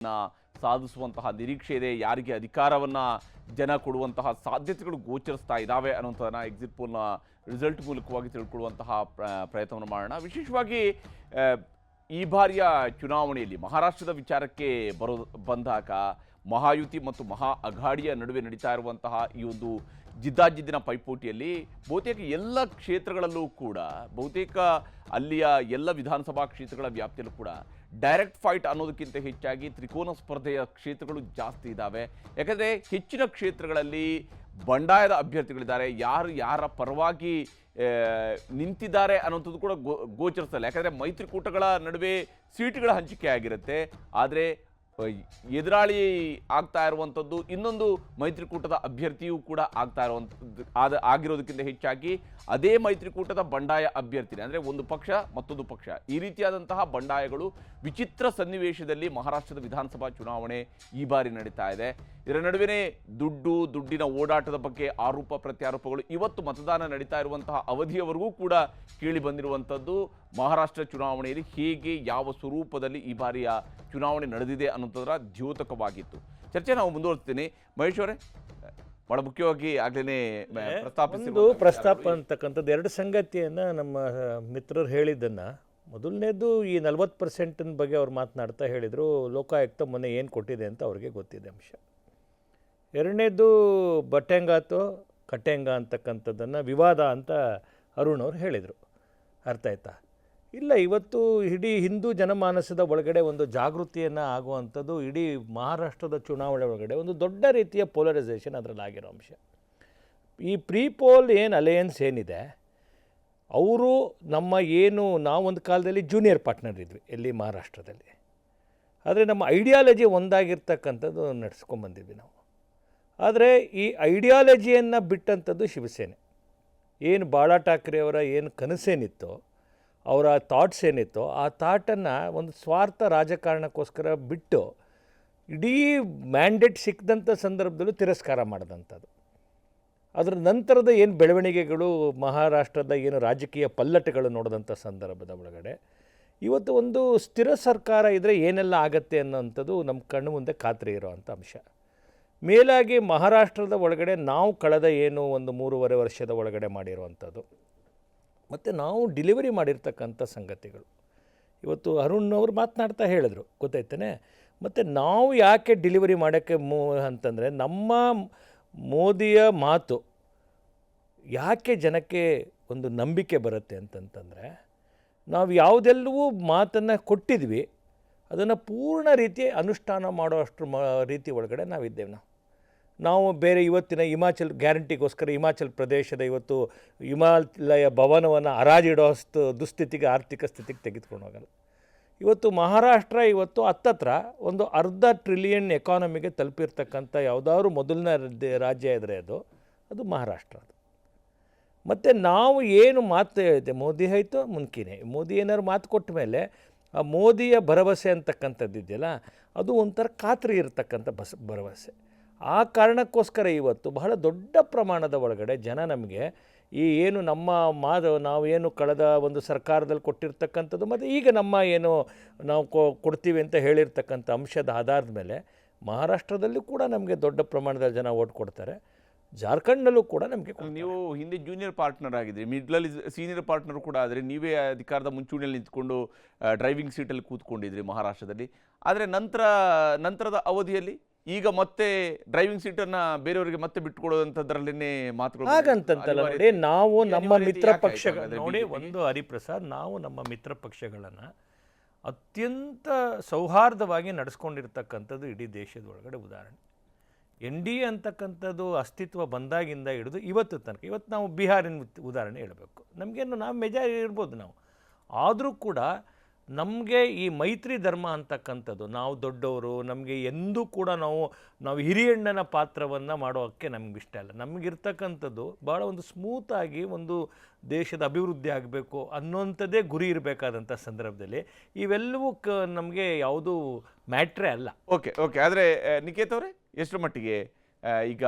ಸಾಧಿಸುವಂತಹ ನಿರೀಕ್ಷೆ ಇದೆ. ಯಾರಿಗೆ ಅಧಿಕಾರವನ್ನು ಜನ ಕೊಡುವಂತಹ ಸಾಧ್ಯತೆಗಳು ಗೋಚರಿಸ್ತಾ ಇದ್ದಾವೆ ಅನ್ನೋಂಥದ್ದನ್ನು ಎಕ್ಸಿಟ್ ಪೋಲ್ನ ರಿಸಲ್ಟ್ ಮೂಲಕವಾಗಿ ತಿಳ್ಕೊಳ್ಳುವಂತಹ ಪ್ರಯತ್ನವನ್ನು ಮಾಡೋಣ. ವಿಶೇಷವಾಗಿ ಈ ಬಾರಿಯ ಚುನಾವಣೆಯಲ್ಲಿ ಮಹಾರಾಷ್ಟ್ರದ ವಿಚಾರಕ್ಕೆ ಬಂದಾಗ ಮಹಾಯುತಿ ಮತ್ತು ಮಹಾ ಅಘಾಡಿಯ ನಡುವೆ ನಡೀತಾ ಇರುವಂತಹ ಈ ಒಂದು ಜಿದ್ದಾಜಿದ್ದಿನ ಪೈಪೋಟಿಯಲ್ಲಿ ಬಹುತೇಕ ಎಲ್ಲ ಕ್ಷೇತ್ರಗಳಲ್ಲೂ ಕೂಡ ಬಹುತೇಕ ಅಲ್ಲಿಯ ಎಲ್ಲ ವಿಧಾನಸಭಾ ಕ್ಷೇತ್ರಗಳ ವ್ಯಾಪ್ತಿಯಲ್ಲೂ ಕೂಡ ಡೈರೆಕ್ಟ್ ಫೈಟ್ ಅನ್ನೋದಕ್ಕಿಂತ ಹೆಚ್ಚಾಗಿ ತ್ರಿಕೋನ ಸ್ಪರ್ಧೆಯ ಕ್ಷೇತ್ರಗಳು ಜಾಸ್ತಿ ಇದ್ದಾವೆ. ಯಾಕಂದರೆ ಹೆಚ್ಚಿನ ಕ್ಷೇತ್ರಗಳಲ್ಲಿ ಬಂಡಾಯದ ಅಭ್ಯರ್ಥಿಗಳಿದ್ದಾರೆ. ಯಾರ ಪರವಾಗಿ ನಿಂತಿದ್ದಾರೆ ಅನ್ನೋಂಥದ್ದು ಕೂಡ ಗೋಚರಿಸಲ್ಲ. ಯಾಕಂದರೆ ಮೈತ್ರಿಕೂಟಗಳ ನಡುವೆ ಸೀಟುಗಳ ಹಂಚಿಕೆ ಆಗಿರುತ್ತೆ. ಆದರೆ ಎದುರಾಳಿ ಆಗ್ತಾ ಇರುವಂಥದ್ದು ಇನ್ನೊಂದು ಮೈತ್ರಿಕೂಟದ ಅಭ್ಯರ್ಥಿಯೂ ಕೂಡ ಆಗ್ತಾ ಇರುವಂಥದ್ದು ಆಗಿರೋದಕ್ಕಿಂತ ಹೆಚ್ಚಾಗಿ ಅದೇ ಮೈತ್ರಿಕೂಟದ ಬಂಡಾಯ ಅಭ್ಯರ್ಥಿನೇ, ಅಂದರೆ ಒಂದು ಪಕ್ಷ ಮತ್ತೊಂದು ಪಕ್ಷ, ಈ ರೀತಿಯಾದಂತಹ ಬಂಡಾಯಗಳು ವಿಚಿತ್ರ ಸನ್ನಿವೇಶದಲ್ಲಿ ಮಹಾರಾಷ್ಟ್ರದ ವಿಧಾನಸಭಾ ಚುನಾವಣೆ ಈ ಬಾರಿ ನಡೀತಾ ಇದೆ. ಇದರ ನಡುವೆ ದುಡ್ಡಿನ ಓಡಾಟದ ಬಗ್ಗೆ ಆರೋಪ ಪ್ರತ್ಯಾರೋಪಗಳು ಇವತ್ತು ಮತದಾನ ನಡೀತಾ ಇರುವಂತಹ ಅವಧಿಯವರೆಗೂ ಕೂಡ ಕೇಳಿ ಬಂದಿರುವಂಥದ್ದು. ಮಹಾರಾಷ್ಟ್ರ ಚುನಾವಣೆಯಲ್ಲಿ ಹೇಗೆ ಯಾವ ಸ್ವರೂಪದಲ್ಲಿ ಈ ಬಾರಿಯ ಚುನಾವಣೆ ನಡೆದಿದೆ ಅನ್ನೋಂಥದ್ರ ದ್ಯೋತಕವಾಗಿತ್ತು. ಚರ್ಚೆ ನಾವು ಮುಂದುವರಿಸ್ತೀನಿ. ಮಹೇಶ್ ಅವರೇ, ಬಹಳ ಮುಖ್ಯವಾಗಿ ಆಗಲೇ ಪ್ರಸ್ತಾಪ ಅಂತಕ್ಕಂಥದ್ದು ಎರಡು ಸಂಗತಿಯನ್ನು ನಮ್ಮ ಮಿತ್ರರು ಹೇಳಿದ್ದನ್ನು, ಮೊದಲನೇದು ಈ 40% ಬಗ್ಗೆ ಅವ್ರು ಮಾತನಾಡ್ತಾ ಹೇಳಿದರು ಲೋಕಾಯುಕ್ತ ಮೊನ್ನೆ ಏನು ಕೊಟ್ಟಿದೆ ಅಂತ ಅವ್ರಿಗೆ ಗೊತ್ತಿದೆ ಅಂಶ. ಎರಡನೇದು ಬಟ್ಟೆಂಗ ಅಥವಾ ಕಟ್ಟೆಂಗ ಅಂತಕ್ಕಂಥದ್ದನ್ನು ವಿವಾದ ಅಂತ ಅರುಣ್ ಅವರು ಹೇಳಿದರು. ಅರ್ಥ ಆಯ್ತಾ? ಇಲ್ಲ, ಇವತ್ತು ಇಡೀ ಹಿಂದೂ ಜನಮಾನಸದ ಒಳಗಡೆ ಒಂದು ಜಾಗೃತಿಯನ್ನು ಆಗುವಂಥದ್ದು ಇಡೀ ಮಹಾರಾಷ್ಟ್ರದ ಚುನಾವಣೆ ಒಳಗಡೆ ಒಂದು ದೊಡ್ಡ ರೀತಿಯ ಪೋಲರೈಸೇಷನ್ ಅದರಲ್ಲಿ ಆಗಿರೋ ಅಂಶ. ಈ ಪ್ರೀಪೋಲ್ ಅಲಯನ್ಸ್ ಏನಿದೆ, ಅವರು ನಾವೊಂದು ಕಾಲದಲ್ಲಿ ಜೂನಿಯರ್ ಪಾರ್ಟ್ನರ್ ಇದ್ವಿ ಎಲ್ಲಿ ಮಹಾರಾಷ್ಟ್ರದಲ್ಲಿ. ಆದರೆ ನಮ್ಮ ಐಡಿಯಾಲಜಿ ಒಂದಾಗಿರ್ತಕ್ಕಂಥದ್ದು ನಡೆಸ್ಕೊಂಬಂದಿದ್ವಿ ನಾವು. ಆದರೆ ಈ ಐಡಿಯಾಲಜಿಯನ್ನು ಬಿಟ್ಟಂಥದ್ದು ಶಿವಸೇನೆ. ಬಾಳಾ ಠಾಕ್ರೆ ಅವರ ಕನಸೇನಿತ್ತೋ, ಅವರ ಥಾಟ್ಸ್ ಏನಿತ್ತೋ, ಆ ಥಾಟನ್ನು ಒಂದು ಸ್ವಾರ್ಥ ರಾಜಕಾರಣಕ್ಕೋಸ್ಕರ ಬಿಟ್ಟು ಇಡೀ ಮ್ಯಾಂಡೇಟ್ ಸಿಕ್ಕದಂಥ ಸಂದರ್ಭದಲ್ಲೂ ತಿರಸ್ಕಾರ ಮಾಡಿದಂಥದ್ದು. ಅದರ ನಂತರದ ಬೆಳವಣಿಗೆಗಳು ಮಹಾರಾಷ್ಟ್ರದ ರಾಜಕೀಯ ಪಲ್ಲಟಗಳು ನೋಡಿದಂಥ ಸಂದರ್ಭದ ಒಳಗಡೆ ಇವತ್ತು ಒಂದು ಸ್ಥಿರ ಸರ್ಕಾರ ಇದ್ದರೆ ಏನೆಲ್ಲ ಆಗತ್ತೆ ಅನ್ನೋಂಥದ್ದು ನಮ್ಮ ಕಣ್ಣು ಮುಂದೆ ಖಾತ್ರಿ ಇರೋವಂಥ ಅಂಶ. ಮೇಲಾಗಿ ಮಹಾರಾಷ್ಟ್ರದ ಒಳಗಡೆ ನಾವು ಕಳೆದ ಒಂದು 3.5 ವರ್ಷದ ಒಳಗಡೆ ಮಾಡಿರುವಂಥದ್ದು ಮತ್ತು ನಾವು ಡೆಲಿವರಿ ಮಾಡಿರ್ತಕ್ಕಂಥ ಸಂಗತಿಗಳು ಇವತ್ತು ಅರುಣ್ ಅವರು ಮಾತನಾಡ್ತಾ ಹೇಳಿದ್ರು, ಗೊತ್ತಾಯ್ತಾನೆ. ಮತ್ತು ನಾವು ಯಾಕೆ ಡೆಲಿವರಿ ಮಾಡೋಕ್ಕೆ ಅಂತಂದರೆ ನಮ್ಮ ಮೋದಿಯ ಮಾತು ಯಾಕೆ ಜನಕ್ಕೆ ಒಂದು ನಂಬಿಕೆ ಬರುತ್ತೆ ಅಂತಂತಂದರೆ, ನಾವು ಯಾವುದೆಲ್ಲವೂ ಮಾತನ್ನು ಕೊಟ್ಟಿದ್ವಿ ಅದನ್ನು ಪೂರ್ಣ ರೀತಿ ಅನುಷ್ಠಾನ ಮಾಡೋಷ್ಟು ರೀತಿ ಒಳಗಡೆ ನಾವಿದ್ದೇವೆ. ನಾವು ಬೇರೆ ಇವತ್ತಿನ ಹಿಮಾಚಲ್ ಗ್ಯಾರಂಟಿಗೋಸ್ಕರ ಹಿಮಾಚಲ್ ಪ್ರದೇಶದ ಇವತ್ತು ಹಿಮಾಲಯ ಭವನವನ್ನು ಹರಾಜಿಡೋಷ್ಟು ದುಸ್ಥಿತಿಗೆ ಆರ್ಥಿಕ ಸ್ಥಿತಿಗೆ ತೆಗೆದುಕೊಂಡು ಹೋಗಲ್ಲ. ಇವತ್ತು ಮಹಾರಾಷ್ಟ್ರ ಹತ್ತತ್ರ ಒಂದು $1/2 ಟ್ರಿಲಿಯನ್ ಎಕಾನಮಿಗೆ ತಲುಪಿರ್ತಕ್ಕಂಥ ಯಾವುದಾದ್ರು ಮೊದಲನೇ ರಾಜ್ಯ ಇದ್ದರೆ ಅದು ಮಹಾರಾಷ್ಟ್ರ. ಮತ್ತು ನಾವು ಮಾತು ಹೇಳಿದೆ, ಮೋದಿ ಆಯಿತು ಮುನ್ಕಿನೇ, ಮೋದಿ ಏನಾದ್ರು ಮಾತು ಕೊಟ್ಟ ಮೇಲೆ ಆ ಮೋದಿಯ ಭರವಸೆ ಅಂತಕ್ಕಂಥದ್ದು ಇದೆಯಲ್ಲ, ಅದು ಒಂಥರ ಖಾತ್ರಿ ಇರತಕ್ಕಂಥ ಭರವಸೆ. ಆ ಕಾರಣಕ್ಕೋಸ್ಕರ ಇವತ್ತು ಬಹಳ ದೊಡ್ಡ ಪ್ರಮಾಣದ ಒಳಗಡೆ ಜನ ನಮಗೆ ಈ ನಾವೇನು ಕಳೆದ ಒಂದು ಸರ್ಕಾರದಲ್ಲಿ ಕೊಟ್ಟಿರ್ತಕ್ಕಂಥದ್ದು ಮತ್ತು ಈಗ ನಾವು ಕೊಡ್ತೀವಿ ಅಂತ ಹೇಳಿರ್ತಕ್ಕಂಥ ಅಂಶದ ಆಧಾರದ ಮೇಲೆ ಮಹಾರಾಷ್ಟ್ರದಲ್ಲೂ ಕೂಡ ನಮಗೆ ದೊಡ್ಡ ಪ್ರಮಾಣದ ಜನ ಓಟ್ ಕೊಡ್ತಾರೆ. ಜಾರ್ಖಂಡ್ನಲ್ಲೂ ಕೂಡ ನಮಗೆ. ನೀವು ಹಿಂದೆ ಜೂನಿಯರ್ ಪಾರ್ಟ್ನರ್ ಆಗಿದ್ರಿ, ಮಿಡ್ಲಲ್ಲಿ ಸೀನಿಯರ್ ಪಾರ್ಟ್ನರ್ ಕೂಡ ಆದರೆ ನೀವೇ ಅಧಿಕಾರದ ಮುಂಚೂಣಿಯಲ್ಲಿ ನಿಂತ್ಕೊಂಡು ಡ್ರೈವಿಂಗ್ ಸೀಟಲ್ಲಿ ಕೂತ್ಕೊಂಡಿದ್ರಿ ಮಹಾರಾಷ್ಟ್ರದಲ್ಲಿ. ಆದರೆ ನಂತರದ ಅವಧಿಯಲ್ಲಿ ಈಗ ಮತ್ತೆ ಡ್ರೈವಿಂಗ್ ಸೀಟನ್ನು ಬೇರೆಯವರಿಗೆ ಮತ್ತೆ ಬಿಟ್ಟುಕೊಡೋದಂಥದ್ರಲ್ಲೇ ಮಾತುಗಳು ಹಾಗಂತಲ್ಲ. ನೋಡಿ, ನಾವು ನಮ್ಮ ಮಿತ್ರ ಪಕ್ಷಗಳು ನೋಡಿ, ಒಂದು ಹರಿಪ್ರಸಾದ್, ನಾವು ನಮ್ಮ ಮಿತ್ರ ಪಕ್ಷಗಳನ್ನು ಅತ್ಯಂತ ಸೌಹಾರ್ದವಾಗಿ ನಡೆಸ್ಕೊಂಡಿರ್ತಕ್ಕಂಥದ್ದು ಇಡೀ ದೇಶದ ಒಳಗಡೆ ಉದಾಹರಣೆ. NDA ಅಂತಕ್ಕಂಥದ್ದು ಅಸ್ತಿತ್ವ ಬಂದಾಗಿಂದ ಹಿಡಿದು ಇವತ್ತು ತನಕ, ಇವತ್ತು ನಾವು ಬಿಹಾರಿನ ಉದಾಹರಣೆ ಹೇಳಬೇಕು. ನಾವು ಮೆಜಾರಿಟಿ ಇರ್ಬೋದು ನಾವು, ಆದರೂ ಕೂಡ ನಮಗೆ ಈ ಮೈತ್ರಿ ಧರ್ಮ ಅಂತಕ್ಕಂಥದ್ದು, ನಾವು ದೊಡ್ಡವರು, ನಮಗೆ ಎಂದೂ ಕೂಡ ನಾವು ಹಿರಿಯಣ್ಣನ ಪಾತ್ರವನ್ನು ಮಾಡೋಕ್ಕೆ ನಮ್ಗೆ ಇಷ್ಟ ಇಲ್ಲ. ನಮಗಿರ್ತಕ್ಕಂಥದ್ದು ಭಾಳ ಒಂದು ಸ್ಮೂತಾಗಿ ಒಂದು ದೇಶದ ಅಭಿವೃದ್ಧಿ ಆಗಬೇಕು ಅನ್ನೋಂಥದ್ದೇ ಗುರಿ ಇರಬೇಕಾದಂಥ ಸಂದರ್ಭದಲ್ಲಿ ಇವೆಲ್ಲವೂ ನಮಗೆ ಯಾವುದೂ ಮ್ಯಾಟ್ರೇ ಅಲ್ಲ. ಓಕೆ, ಆದರೆ ನಿಕೇತ್ ಅವರೇ, ಎಷ್ಟರ ಮಟ್ಟಿಗೆ ಈಗ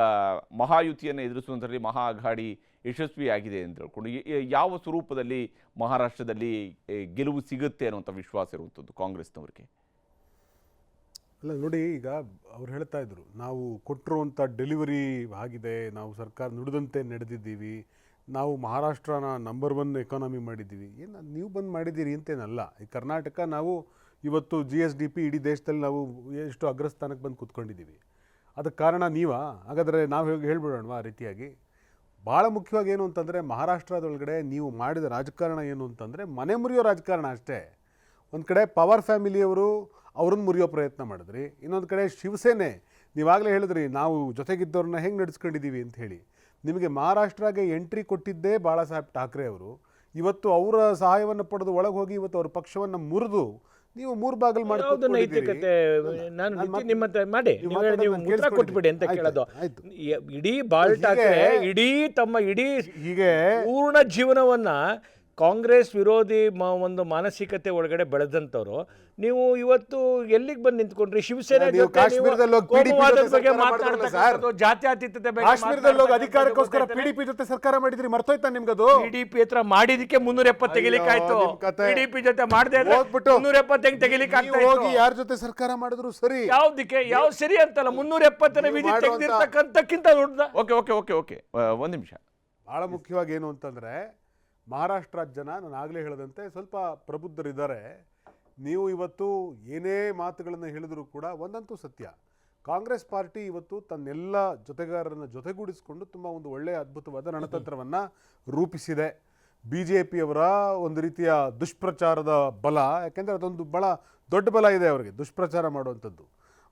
ಮಹಾಯುತಿಯನ್ನು ಎದುರಿಸುವಂಥರಲ್ಲಿ ಮಹಾ ಅಘಾಡಿ ಯಶಸ್ವಿಯಾಗಿದೆ ಅಂತ ಹೇಳ್ಕೊಂಡು ಯಾವ ಸ್ವರೂಪದಲ್ಲಿ ಮಹಾರಾಷ್ಟ್ರದಲ್ಲಿ ಗೆಲುವು ಸಿಗುತ್ತೆ ಅನ್ನುವಂಥ ವಿಶ್ವಾಸ ಇರುವಂಥದ್ದು ಕಾಂಗ್ರೆಸ್ನವರಿಗೆ? ಅಲ್ಲ ನೋಡಿ, ಈಗ ಅವ್ರು ಹೇಳ್ತಾ ಇದ್ರು ನಾವು ಕೊಟ್ಟಿರುವಂಥ ಡೆಲಿವರಿ ಆಗಿದೆ, ನಾವು ಸರ್ಕಾರ ನುಡಿದಂತೆ ನಡೆದಿದ್ದೀವಿ, ನಾವು ಮಹಾರಾಷ್ಟ್ರನ ನಂಬರ್ 1 ಎಕಾನಮಿ ಮಾಡಿದ್ದೀವಿ. ಏನು ನೀವು ಬಂದು ಮಾಡಿದ್ದೀರಿ ಅಂತೇನಲ್ಲ. ಈ ಕರ್ನಾಟಕ ನಾವು ಇವತ್ತು GSDP ಇಡೀ ದೇಶದಲ್ಲಿ ನಾವು ಎಷ್ಟು ಅಗ್ರಸ್ಥಾನಕ್ಕೆ ಬಂದು ಕೂತ್ಕೊಂಡಿದ್ದೀವಿ. ಅದಕ್ಕೆ ಕಾರಣ ನೀವಾ? ಹಾಗಾದರೆ ನಾವು ಹೇಳ್ಬಿಡೋಣವಾ ಆ ರೀತಿಯಾಗಿ? ಭಾಳ ಮುಖ್ಯವಾಗಿ ಏನು ಅಂತಂದರೆ, ಮಹಾರಾಷ್ಟ್ರದೊಳಗಡೆ ನೀವು ಮಾಡಿದ ರಾಜಕಾರಣ ಏನು ಅಂತಂದರೆ ಮನೆ ಮುರಿಯೋ ರಾಜಕಾರಣ ಅಷ್ಟೇ. ಒಂದು ಕಡೆ ಪವರ್ ಫ್ಯಾಮಿಲಿಯವರು ಅವ್ರನ್ನ ಮುರಿಯೋ ಪ್ರಯತ್ನ ಮಾಡಿದ್ರಿ, ಇನ್ನೊಂದು ಕಡೆ ಶಿವಸೇನೆ ನೀವಾಗಲೇ ಹೇಳಿದ್ರಿ ನಾವು ಜೊತೆಗಿದ್ದವ್ರನ್ನ ಹೆಂಗೆ ನಡೆಸ್ಕೊಂಡಿದ್ದೀವಿ ಅಂತ ಹೇಳಿ. ನಿಮಗೆ ಮಹಾರಾಷ್ಟ್ರಗೆ ಎಂಟ್ರಿ ಕೊಟ್ಟಿದ್ದೇ ಬಾಳಾ ಸಾಹೇಬ್ ಠಾಕ್ರೆ ಅವರು. ಇವತ್ತು ಅವರ ಸಹಾಯವನ್ನು ಪಡೆದು ಒಳಗೆ ಹೋಗಿ ಇವತ್ತು ಅವ್ರ ಪಕ್ಷವನ್ನು ಮುರಿದು ನೀವು 3 ಬಾಗಿಲು ಮಾಡಿ ಯಾವ್ದು ನೈತಿಕತೆ? ನಾನು ನಿಮ್ಮ ಹತ್ರ ಮಾಡಿ ನೀವು ಮುದ್ರ ಕೊಟ್ಬಿಡಿ ಅಂತ ಕೇಳೋದು. ಇಡೀ ಬಾಳ್ ಠಾಕ್ರೆ ಇಡೀ ಹೀಗೆ ಪೂರ್ಣ ಜೀವನವನ್ನ ಕಾಂಗ್ರೆಸ್ ವಿರೋಧಿ ಒಂದು ಮಾನಸಿಕತೆ ಒಳಗಡೆ ಬೆಳೆದಂಥವ್ರು. ನೀವು ಇವತ್ತು ಎಲ್ಲಿಗೆ ಬಂದು ನಿಂತ್ಕೊಂಡ್ರಿ? ಶಿವಸೇನೆ ನೀವು ಕಾಶ್ಮೀರದಲ್ಲಿ ಹೋಗಿ PDP ಜೊತೆ ಬಗ್ಗೆ ಸರ್ಕಾರ ಮಾಡಿದ್ರಲ್ಲ ಸರ್. ಜಾತ್ಯತೀತತೆ ಬಗ್ಗೆ ಕಾಶ್ಮೀರದಲ್ಲಿ ಹೋಗಿ ಅಧಿಕಾರಕ್ಕೋಸ್ಕರ PDP ಜೊತೆ ಸರ್ಕಾರ ಮಾಡಿದ್ರಿ, ಮರ್ತೋಯ್ತಾ ನಿಮ್ಗದು? PDP ಹತ್ರ ಮಾಡಿದಕ್ಕೆ 370 ತೆಗಿಲಿಕ್ಕಾಯ್ತು. ನಿಮ್ ಕತೆ. PDP ಜೊತೆ ಮಾಡದೆ ಹೋಗ್ಬಿಟ್ಟು 370 ತೆಗಿಲಿಕ್ಕಾಗ್ತಾ ನೀವು ಹೋಗಿ ಯಾರ ಜೊತೆ ಸರ್ಕಾರ ಮಾಡಿದ್ರು ಸರಿ. ಯಾವ್ದಕ್ಕೆ ಯಾವ ಸರಿ ಅಂತಲ್ಲ, 370 ವಿಧಿ ತೆಗೆದಿರ್ತಕ್ಕಂತಕ್ಕಿಂತ ದೊಡ್ಡದ. ಓಕೆ ಓಕೆ ಓಕೆ ಓಕೆ ಒಂದು ನಿಮಿಷ. ಭಾಳ ಮುಖ್ಯವಾಗಿ ಏನು ಅಂತಂದರೆ, ಮಹಾರಾಷ್ಟ್ರ ಜನ ನಾನು ಆಗಲೇ ಹೇಳಿದಂತೆ ಸ್ವಲ್ಪ ಪ್ರಬುದ್ಧರಿದ್ದಾರೆ. ನೀವು ಇವತ್ತು ಏನೇ ಮಾತುಗಳನ್ನು ಹೇಳಿದರೂ ಕೂಡ ಒಂದಂತೂ ಸತ್ಯ, ಕಾಂಗ್ರೆಸ್ ಪಾರ್ಟಿ ಇವತ್ತು ತನ್ನೆಲ್ಲ ಜೊತೆಗಾರರನ್ನು ಜೊತೆಗೂಡಿಸಿಕೊಂಡು ತುಂಬ ಒಂದು ಒಳ್ಳೆಯ ಅದ್ಭುತವಾದ ರಣತಂತ್ರವನ್ನು ರೂಪಿಸಿದೆ. BJPಯವರ ಒಂದು ರೀತಿಯ ದುಷ್ಪ್ರಚಾರದ ಬಲ, ಯಾಕೆಂದರೆ ಅದೊಂದು ಭಾಳ ದೊಡ್ಡ ಬಲ ಇದೆ ಅವರಿಗೆ ದುಷ್ಪ್ರಚಾರ ಮಾಡುವಂಥದ್ದು.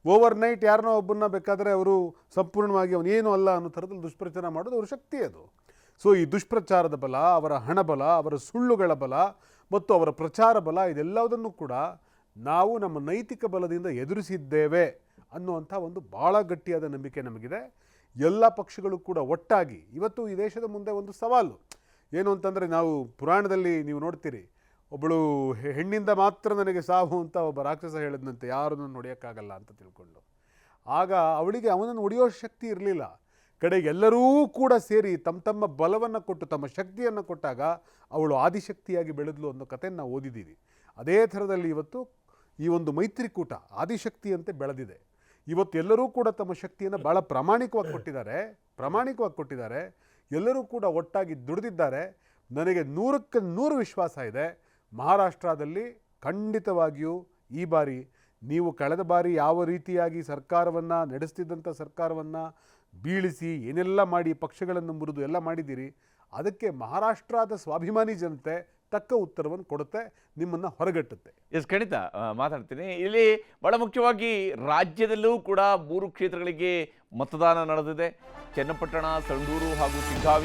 ಓವರ್ನೈಟ್ ಯಾರನ್ನೋ ಒಬ್ಬನ್ನ ಬೇಕಾದರೆ ಅವರು ಸಂಪೂರ್ಣವಾಗಿ ಅವನೇನು ಅಲ್ಲ ಅನ್ನೋ ಥರದಲ್ಲಿ ದುಷ್ಪ್ರಚಾರ ಮಾಡೋದು ಅವ್ರ ಶಕ್ತಿ ಅದು. ಸೊ ಈ ದುಷ್ಪ್ರಚಾರದ ಬಲ, ಅವರ ಹಣ ಬಲ, ಅವರ ಸುಳ್ಳುಗಳ ಬಲ ಮತ್ತು ಅವರ ಪ್ರಚಾರ ಬಲ, ಇದೆಲ್ಲದನ್ನು ಕೂಡ ನಾವು ನಮ್ಮ ನೈತಿಕ ಬಲದಿಂದ ಎದುರಿಸಿದ್ದೇವೆ ಅನ್ನುವಂಥ ಒಂದು ಭಾಳ ಗಟ್ಟಿಯಾದ ನಂಬಿಕೆ ನಮಗಿದೆ. ಎಲ್ಲ ಪಕ್ಷಗಳು ಕೂಡ ಒಟ್ಟಾಗಿ ಇವತ್ತು ಈ ದೇಶದ ಮುಂದೆ ಒಂದು ಸವಾಲು ಏನು ಅಂತಂದರೆ, ನಾವು ಪುರಾಣದಲ್ಲಿ ನೀವು ನೋಡ್ತೀರಿ, ಒಬ್ಬಳು ಹೆಣ್ಣಿಂದ ಮಾತ್ರ ನನಗೆ ಸಾವು ಅಂತ ಒಬ್ಬ ರಾಕ್ಷಸ ಹೇಳಿದಂತೆ, ಯಾರನ್ನು ಹೊಡೆಯೋಕ್ಕಾಗಲ್ಲ ಅಂತ ತಿಳ್ಕೊಂಡು. ಆಗ ಅವಳಿಗೆ ಅವನನ್ನು ಹೊಡೆಯೋ ಶಕ್ತಿ ಇರಲಿಲ್ಲ. ಕಡೆಗೆ ಎಲ್ಲರೂ ಕೂಡ ಸೇರಿ ತಮ್ಮ ತಮ್ಮ ಬಲವನ್ನು ಕೊಟ್ಟು ತಮ್ಮ ಶಕ್ತಿಯನ್ನು ಕೊಟ್ಟಾಗ ಅವಳು ಆದಿಶಕ್ತಿಯಾಗಿ ಬೆಳೆದಳು ಅನ್ನೋ ಕಥೆಯನ್ನು ನಾವು ಓದಿದ್ದೀವಿ. ಅದೇ ಥರದಲ್ಲಿ ಇವತ್ತು ಈ ಒಂದು ಮೈತ್ರಿಕೂಟ ಆದಿಶಕ್ತಿಯಂತೆ ಬೆಳೆದಿದೆ. ಇವತ್ತು ಎಲ್ಲರೂ ಕೂಡ ತಮ್ಮ ಶಕ್ತಿಯನ್ನು ಭಾಳ ಪ್ರಾಮಾಣಿಕವಾಗಿ ಕೊಟ್ಟಿದ್ದಾರೆ. ಎಲ್ಲರೂ ಕೂಡ ಒಟ್ಟಾಗಿ ದುಡಿದಿದ್ದಾರೆ. ನನಗೆ 100ಕ್ಕೆ 100 ವಿಶ್ವಾಸ ಇದೆ, ಮಹಾರಾಷ್ಟ್ರದಲ್ಲಿ ಖಂಡಿತವಾಗಿಯೂ ಈ ಬಾರಿ ನೀವು ಕಳೆದ ಬಾರಿ ಯಾವ ರೀತಿಯಾಗಿ ಸರ್ಕಾರವನ್ನು ನಡೆಸ್ತಿದ್ದಂಥ ಸರ್ಕಾರವನ್ನು ಬೀಳಿಸಿ ಏನೆಲ್ಲ ಮಾಡಿ ಪಕ್ಷಗಳನ್ನು ಮುರಿದು ಎಲ್ಲ ಮಾಡಿದ್ದೀರಿ, ಅದಕ್ಕೆ ಮಹಾರಾಷ್ಟ್ರದ ಸ್ವಾಭಿಮಾನಿ ಜನತೆ ತಕ್ಕ ಉತ್ತರವನ್ನು ಕೊಡುತ್ತೆ, ನಿಮ್ಮನ್ನು ಹೊರಗಟ್ಟುತ್ತೆ. ಎಸ್, ಖಂಡಿತ ಮಾತಾಡ್ತೀನಿ. ಇಲ್ಲಿ ಬಹಳ ಮುಖ್ಯವಾಗಿ ರಾಜ್ಯದಲ್ಲೂ ಕೂಡ 3 ಕ್ಷೇತ್ರಗಳಿಗೆ ಮತದಾನ ನಡೆದಿದೆ. ಚನ್ನಪಟ್ಟಣ, ಸಂಡೂರು ಹಾಗೂ ಶಿಗ್ಗಾವಿ